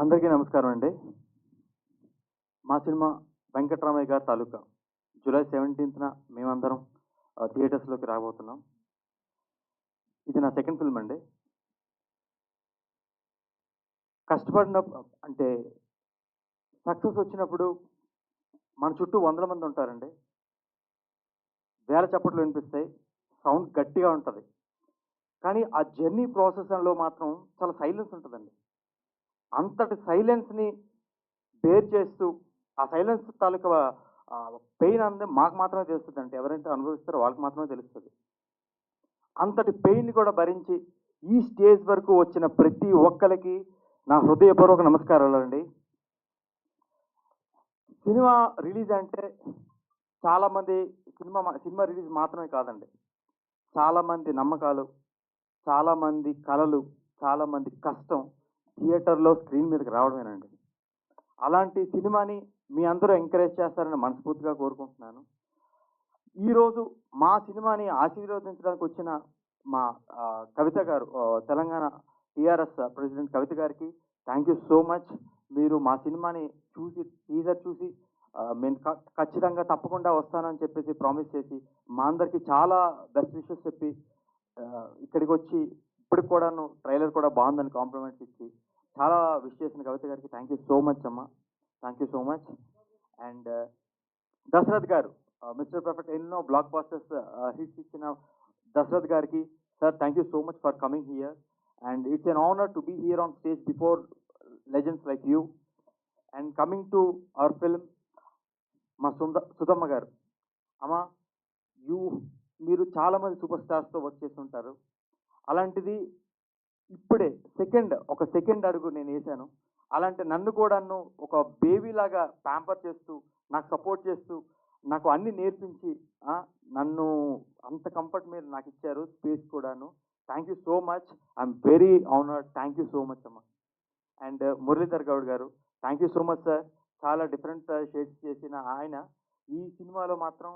అందరికీ నమస్కారం అండి. మా సినిమా 'వెంకట్రామయ్య గారి తాలూకా' జూలై 17న మేమందరం థియేటర్స్‌లోకి రాబోతున్నాం. ఇది నా సెకండ్ ఫిల్మ్ అండి. కష్టపడిన అంటే సక్సెస్ వచ్చినప్పుడు మన చుట్టూ వందల మంది ఉంటారండి. వేల చప్పట్లు వినిపిస్తాయి. సౌండ్ గట్టిగా ఉంటది. కానీ ఆ జర్నీ ప్రాసెస్‌లో మాత్రం చాలా సైలెన్స్ ఉంటదండి. అంతటి సైలెన్స్‌ని బేర్ చేస్తూ ఆ సైలెన్స్ తాలూకా పెయిన్ అనేది మాకు మాత్రమే తెలుస్తదండి. ఎవరైతే అనుభవిస్తారో వాళ్ళకి మాత్రమే తెలుస్తది. అంతటి పెయిన్‌ని కూడా భరించి ఈ స్టేజ్ వరకు వచ్చిన ప్రతి ఒక్కళ్ళకి నా హృదయపూర్వక నమస్కారాలండి. సినిమా రిలీజ్ అంటే చాలామంది సినిమా రిలీజ్ మాత్రమే కాదండి. చాలామంది నమ్మకాలు, చాలామంది కలలు, చాలామంది కష్టం థియేటర్‌లో స్క్రీన్ మీదకి రావడమేనండి. అలాంటి సినిమాని మీ అందరూ ఎంకరేజ్ చేస్తారని మనస్ఫూర్తిగా కోరుకుంటున్నాను. ఈరోజు మా సినిమాని ఆశీర్వదించడానికి వచ్చిన మా కవిత గారు, తెలంగాణ టీఆర్ఎస్ ప్రెసిడెంట్ కవిత గారికి థ్యాంక్ యూ సో మచ్. మీరు మా సినిమాని చూసి టీజర్ చూసి నేను ఖచ్చితంగా తప్పకుండా వస్తానని చెప్పేసి ప్రామిస్ చేసి మా అందరికి చాలా బెస్ట్ విషెస్ చెప్పి ఇక్కడికి వచ్చి ఇప్పటికి కూడాను ట్రైలర్ కూడా బాగుందని కాంప్లిమెంట్స్ ఇచ్చి చాలా విష్ చేసిన కవిత గారికి థ్యాంక్ యూ సో మచ్ అమ్మ. Thank you so much. And Dasharath గారు, మిస్టర్ పర్ఫెక్ట్ ఎన్నో బ్లాక్ బస్టర్స్ హిట్స్ ఇచ్చిన దశరథ్ గారికి sir thank you so much for coming here and it's an honour to be here on stage before legends like you. And coming to our film, మా సుధమ్మ గారు, అమ్మ you మీరు చాలామంది super స్టార్స్తో work చేసి ఉంటారు. అలాంటిది ఇప్పుడే ఒక సెకండ్ అడుగు నేను వేశాను. అలాంటి నన్ను కూడాను ఒక బేబీ లాగా ప్యాంపర్ చేస్తూ నాకు సపోర్ట్ చేస్తూ నాకు అన్ని నేర్పించి నన్ను అంత కంఫర్ట్ మీరు నాకు ఇచ్చారు, స్పేస్ కూడాను. Thank you so much. I'm very honoured. Thank you so much అమ్మ. అండ్ మురళీధర్ గౌడ్ గారు, thank you so much sir. చాలా డిఫరెంట్ షేడ్స్ చేసిన ఆయన ఈ సినిమాలో మాత్రం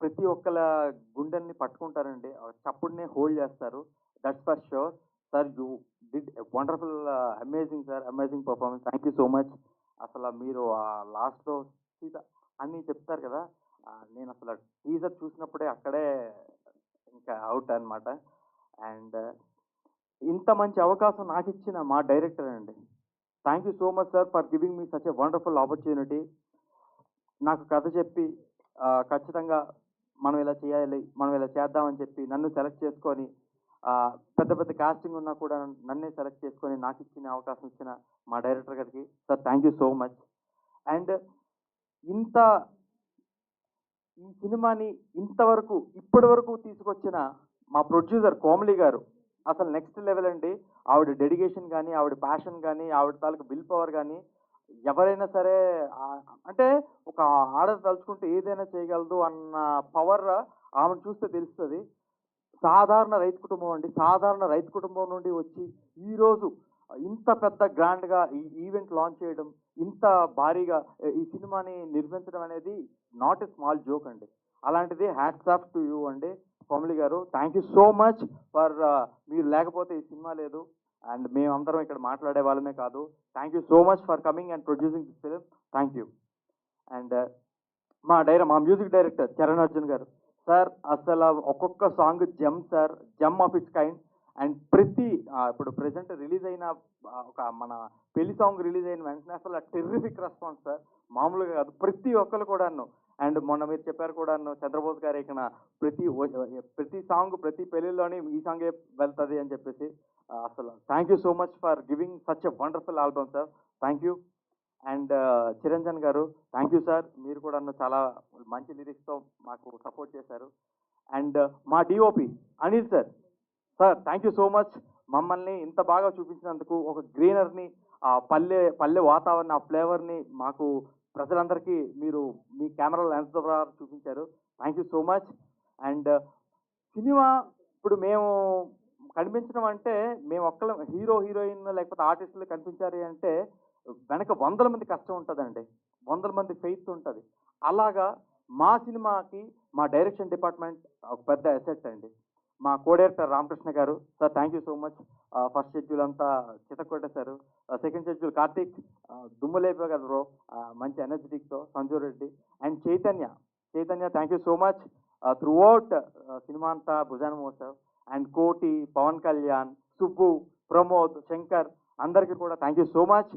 ప్రతి ఒక్కల గుండెల్ని పట్టుకుంటారండి. చప్పుడునే హోల్డ్ చేస్తారు. That's for sure sir. You did wonderful, amazing sir, amazing performance. Thank you so much. అసలు మీరు లాస్ట్లో సీత అన్నీ చెప్తారు కదా, నేను అసలు టీజర్ చూసినప్పుడే అక్కడే ఇంకా అవుట్ అనమాట. అండ్ ఇంత మంచి అవకాశం నాకు ఇచ్చిన మా డైరెక్టర్ అండి. Thank you so much sir for giving me such a wonderful opportunity. నాకు కథ చెప్పి ఖచ్చితంగా మనం ఇలా చేయాలి, మనం ఇలా చేద్దామని చెప్పి నన్ను సెలెక్ట్ చేసుకొని పెద్ద పెద్ద కాస్టింగ్ ఉన్నా కూడా నన్నే సెలెక్ట్ చేసుకొని నాకు ఇచ్చిన అవకాశం ఇచ్చిన మా డైరెక్టర్ గారికి sir thank you so much. And ఇంత ఈ సినిమాని ఇప్పటి వరకు తీసుకొచ్చిన మా ప్రొడ్యూసర్ కోమలి గారు అసలు నెక్స్ట్ లెవెల్ అండి. ఆవిడ డెడికేషన్ కానీ, ఆవిడ ప్యాషన్ కానీ, ఆవిడ తాలూకు విల్ పవర్ కానీ ఎవరైనా సరే అంటే ఒక ఆడది తలుచుకుంటే ఏదైనా చేయగలదు అన్న పవర్ ఆమెను చూస్తే తెలుస్తుంది. సాధారణ రైతు కుటుంబం అండి. సాధారణ రైతు కుటుంబం నుండి వచ్చి ఈరోజు ఇంత పెద్ద గ్రాండ్గా ఈ ఈవెంట్ లాంచ్ చేయడం, ఇంత భారీగా ఈ సినిమాని నిర్మించడం అనేది నాట్ ఎ స్మాల్ జోక్ అండి. అలాంటిది హ్యాట్స్ ఆఫ్ టు యూ అండి కోమలి గారు. Thank you so much for మీరు లేకపోతే ఈ సినిమా లేదు అండ్ మేమందరం ఇక్కడ మాట్లాడే వాళ్ళమే కాదు. Thank you so much for coming and producing this film. Thank you. And మా మ్యూజిక్ డైరెక్టర్ చరణ్ అర్జున్ గారు సార్, అసలు ఒక్కొక్క song gem sir, gem of it's kind. And ఇప్పుడు ప్రెసెంట్ రిలీజ్ అయిన ఒక మన పెళ్లి సాంగ్ రిలీజ్ అయిన వెంటనే అసలు టెర్రిఫిక్ రెస్పాన్స్ సార్, మామూలుగా కాదు. ప్రతి ఒక్కరు కూడాను అండ్ మొన్న మీరు చెప్పారు కూడాను చంద్రబోస్ గారు ఇక్కడ ప్రతి సాంగ్ ప్రతి పెళ్లిలోని ఈ సాంగే వెళ్తుంది అని చెప్పేసి అసలు thank you so much for giving such a wonderful album sir. Thank you. And Chiranjan garu thank you sir. మీరు కూడా చాలా మంచి లిరిక్స్తో మాకు సపోర్ట్ చేశారు. అండ్ మా DOP Anil sir, sir thank you so much. మమ్మల్ని ఇంత బాగా చూపించినందుకు ఒక గ్రీనర్ని, పల్లె వాతావరణ ఆ ఫ్లేవర్ని మాకు ప్రజలందరికీ మీరు మీ కెమెరా లెన్స్ ద్వారా చూపించారు. Thank you so much. And cinema ఇప్పుడు మేము కనిపించడం అంటే మేము ఒక్కళ్ళం హీరోయిన్ లేకపోతే ఆర్టిస్టులు కనిపించారు అంటే వెనక వందల మంది కష్టం ఉంటుందండి, వందల మంది ఫెయిత్ ఉంటుంది. అలాగా మా సినిమాకి మా డైరెక్షన్ డిపార్ట్మెంట్ ఒక పెద్ద అసెట్ అండి. మా కోడైరెక్టర్ రామకృష్ణ గారు. Sir thank you so much. First schedule అంతా చితకొట్టేశారు. సెకండ్ షెడ్యూల్ కార్తీక్ దుమ్ము లేపే కదా బ్రో, మంచి ఎనర్జెటిక్తో. Sanju Reddy and Chaitanya thank you so much. Throughout cinema అంతా భుజాన మోసావు. అండ్ కోటి, పవన్ కళ్యాణ్, సుబ్బు, ప్రమోద్, శంకర్ అందరికీ కూడా thank you so much.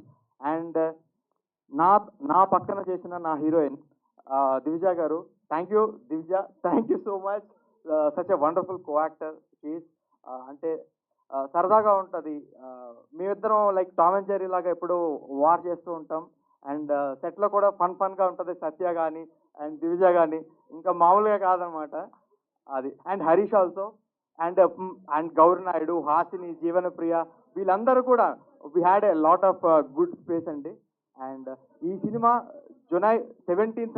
And నా పక్కన చేసిన నా heroine Divija garu, thank you Divija, thank you so much. Such a wonderful co actor she's. అంటే సరదాగా ఉంటుంది. మేమిద్దరం లైక్ టామ్ అండ్ జెర్రీ లాగా ఎప్పుడు వార్ చేస్తూ ఉంటాం. అండ్ సెట్లో కూడా ఫన్గా ఉంటుంది. సత్య కానీ అండ్ దివిజ కానీ ఇంకా మామూలుగా కాదనమాట అది. And Harish also and Gowri Naidu, Hasini, Jeevanapriya వీళ్ళందరూ కూడా we had a lot of good space అండి. అండ్ ఈ సినిమా జూలై 17th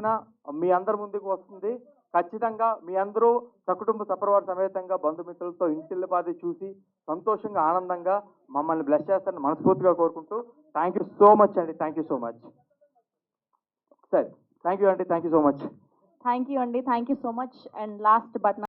మీ అందరి ముందుకు వస్తుంది. ఖచ్చితంగా మీ అందరూ సకుటుంబ సపరివార సమేతంగా బంధుమిత్రులతో ఇంటిల్లిపాది చూసి సంతోషంగా ఆనందంగా మమ్మల్ని బ్లెస్ చేస్తారని మనస్ఫూర్తిగా కోరుకుంటూ థ్యాంక్ యూ సో మచ్ అండి. Thank you so much. సరే థ్యాంక్ యూ అండి. Thank you so much. Thank you అండి. Thank you so much. And last but